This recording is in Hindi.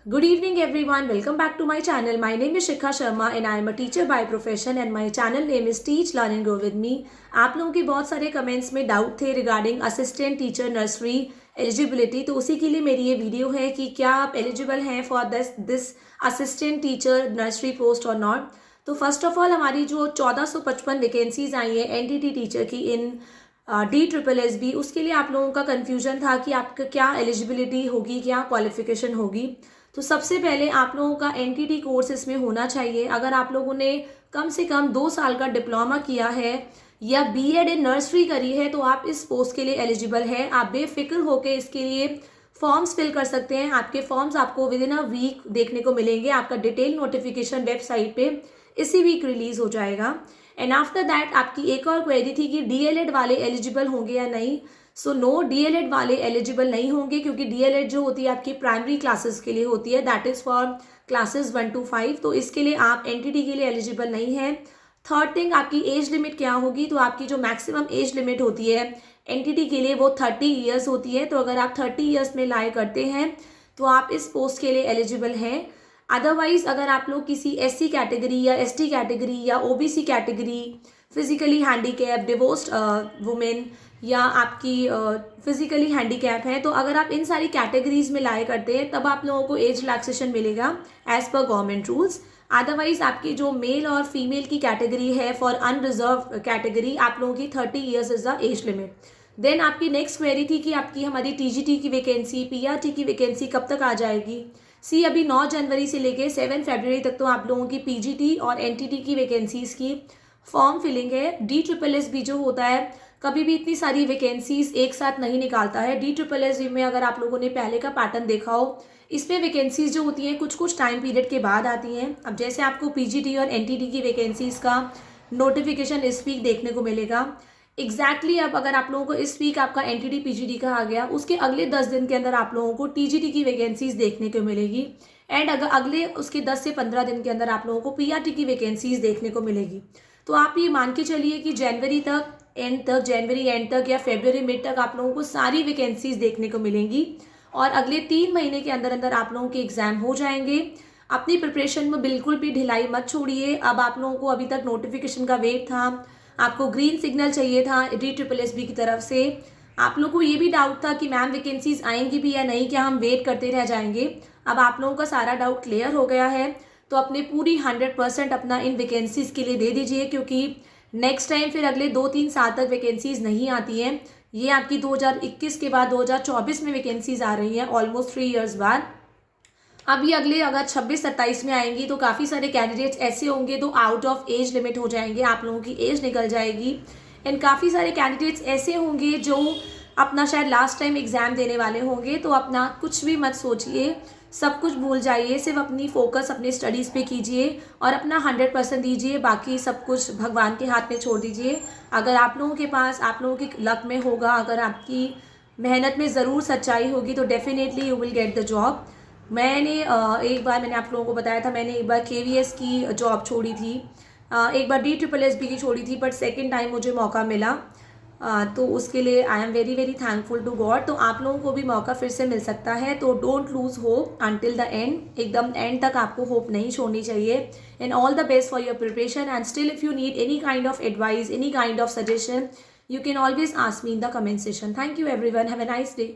Good evening everyone, welcome back to my channel. My name is Shikha Sharma and I am a teacher by profession and my channel name is Teach Learn and Grow with Me. आप लोगों के बहुत सारे कमेंट्स में डाउट थे regarding assistant teacher nursery eligibility, तो उसी के लिए मेरी ये वीडियो है कि क्या आप एलिजिबल हैं for this assistant teacher nursery post और नॉट। तो फर्स्ट ऑफ ऑल हमारी जो 1455 वैकेंसीज आई हैं एनटीटी टीचर की इन DSSB, उसके लिए आप लोगों का कन्फ्यूजन था कि आपका क्या एलिजिबिलिटी होगी, क्या क्वालिफिकेशन होगी। तो सबसे पहले आप लोगों का एनटीटी कोर्स इसमें होना चाहिए। अगर आप लोगों ने कम से कम 2 साल का डिप्लोमा किया है या बीएड इन नर्सरी करी है तो आप इस पोस्ट के लिए एलिजिबल है। आप बेफिक्र होकर इसके लिए फॉर्म्स फिल कर सकते हैं। आपके फॉर्म्स आपको विद इन अ वीक देखने को मिलेंगे। आपका डिटेल नोटिफिकेशन वेबसाइट पे इसी वीक रिलीज हो जाएगा। एंड आफ्टर दैट आपकी एक और क्वेरी थी कि डीएलएड वाले एलिजिबल होंगे या नहीं। सो नो, डीएलएड वाले एलिजिबल नहीं होंगे क्योंकि डीएलएड जो होती है आपकी प्राइमरी क्लासेस के लिए होती है, that is for classes 1 to 5। तो इसके लिए आप एनटीटी के लिए एलिजिबल नहीं है। थर्ड थिंग, आपकी एज लिमिट क्या होगी। तो आपकी जो मैक्सिमम एज लिमिट होती है एनटीटी के लिए वो 30 ईयर्स होती है। तो अगर आप 30 ईयर्स में लाई करते हैं तो आप इस पोस्ट के लिए एलिजिबल हैं। अदरवाइज अगर आप लोग किसी एससी कैटेगरी या एसटी कैटेगरी या OBC category, physically handicap, divorced women या आपकी फिजिकली हैंडीकैप है, तो अगर आप इन सारी कैटेगरीज में लाए करते हैं तब आप लोगों को एज रिलैक्सेशन मिलेगा एज पर गवर्नमेंट रूल्स। अदरवाइज आपकी जो मेल और फीमेल की कैटेगरी है फॉर अनरिजर्व कैटेगरी, आप लोगों की 30 years is the age limit. Then आपकी नेक्स्ट क्वेरी थी कि आपकी हमारी टीजीटी की वैकेंसी, पीआरटी की वैकेंसी कब तक आ जाएगी। अभी 9 जनवरी से लेके 7 फरवरी तक तो आप लोगों की पीजीटी और एनटीटी की वैकेंसीज की फॉर्म फिलिंग है। DSSB जो होता है कभी भी इतनी सारी वैकेंसीज एक साथ नहीं निकालता है। DSSB में अगर आप लोगों ने पहले का पैटर्न देखा हो, इसमें वैकेंसीज जो होती हैं कुछ टाइम पीरियड के बाद आती हैं। अब जैसे आपको पीजीटी और एनटीटी की वैकेंसीज का नोटिफिकेशन इस वीक देखने को मिलेगा एग्जैक्टली। अब अगर आप लोगों को इस वीक आपका एनटीटी पीजीटी का आ गया, उसके अगले 10 दिन के अंदर आप लोगों को टीजीटी की वैकेंसीज देखने को मिलेगी। एंड अगर अगले उसके 10 से 15 दिन के अंदर आप लोगों को पीआरटी की वैकेंसीज देखने को मिलेगी। तो आप ये मान के चलिए कि जनवरी एंड तक या फरवरी मिड तक आप लोगों को सारी वैकेंसीज देखने को मिलेंगी और अगले 3 महीने के अंदर अंदर आप लोगों के एग्जाम हो जाएंगे। अपनी प्रिपरेशन में बिल्कुल भी ढिलाई मत छोड़िए। अब आप लोगों को अभी तक नोटिफिकेशन का वेट था, आपको ग्रीन सिग्नल चाहिए था DSSB की तरफ से। आप लोगों को ये भी डाउट था कि मैम वैकेंसीज आएंगी भी या नहीं, क्या हम वेट करते रह जाएंगे। अब आप लोगों का सारा डाउट क्लियर हो गया है। तो अपने पूरी 100% अपना इन वैकेंसीज के लिए दे दीजिए क्योंकि नेक्स्ट टाइम फिर अगले 2-3 साल तक वैकेंसीज नहीं आती हैं। ये आपकी 2021 के बाद 2024 में वैकेंसीज आ रही हैं, ऑलमोस्ट 3 ईयर्स बाद। अब ये अगले अगर 26-27 में आएंगी तो काफ़ी सारे कैंडिडेट्स ऐसे होंगे तो आउट ऑफ एज लिमिट हो जाएंगे, आप लोगों की एज निकल जाएगी। एंड काफ़ी सारे कैंडिडेट्स ऐसे होंगे जो अपना शायद लास्ट टाइम एग्ज़ाम देने वाले होंगे। तो अपना कुछ भी मत सोचिए, सब कुछ भूल जाइए, सिर्फ अपनी फोकस अपनी स्टडीज़ पे कीजिए और अपना 100% दीजिए। बाकी सब कुछ भगवान के हाथ में छोड़ दीजिए। अगर आप लोगों के पास, आप लोगों के लक में होगा, अगर आपकी मेहनत में ज़रूर सच्चाई होगी तो definitely you will get the job. मैंने आप लोगों को बताया था, मैंने एक बार KVS की जॉब छोड़ी थी, एक बार DSSB की छोड़ी थी, बट सेकेंड टाइम मुझे मौका मिला। तो उसके लिए I am very very thankful to God. तो आप लोगों को भी मौका फिर से मिल सकता है। तो don't lose hope until the end, एकदम एंड तक आपको होप नहीं छोड़नी चाहिए। And all the best for your preparation and still if you need any kind of advice, any kind of suggestion, you can always ask me in the comment section. Thank you everyone. Have a nice day.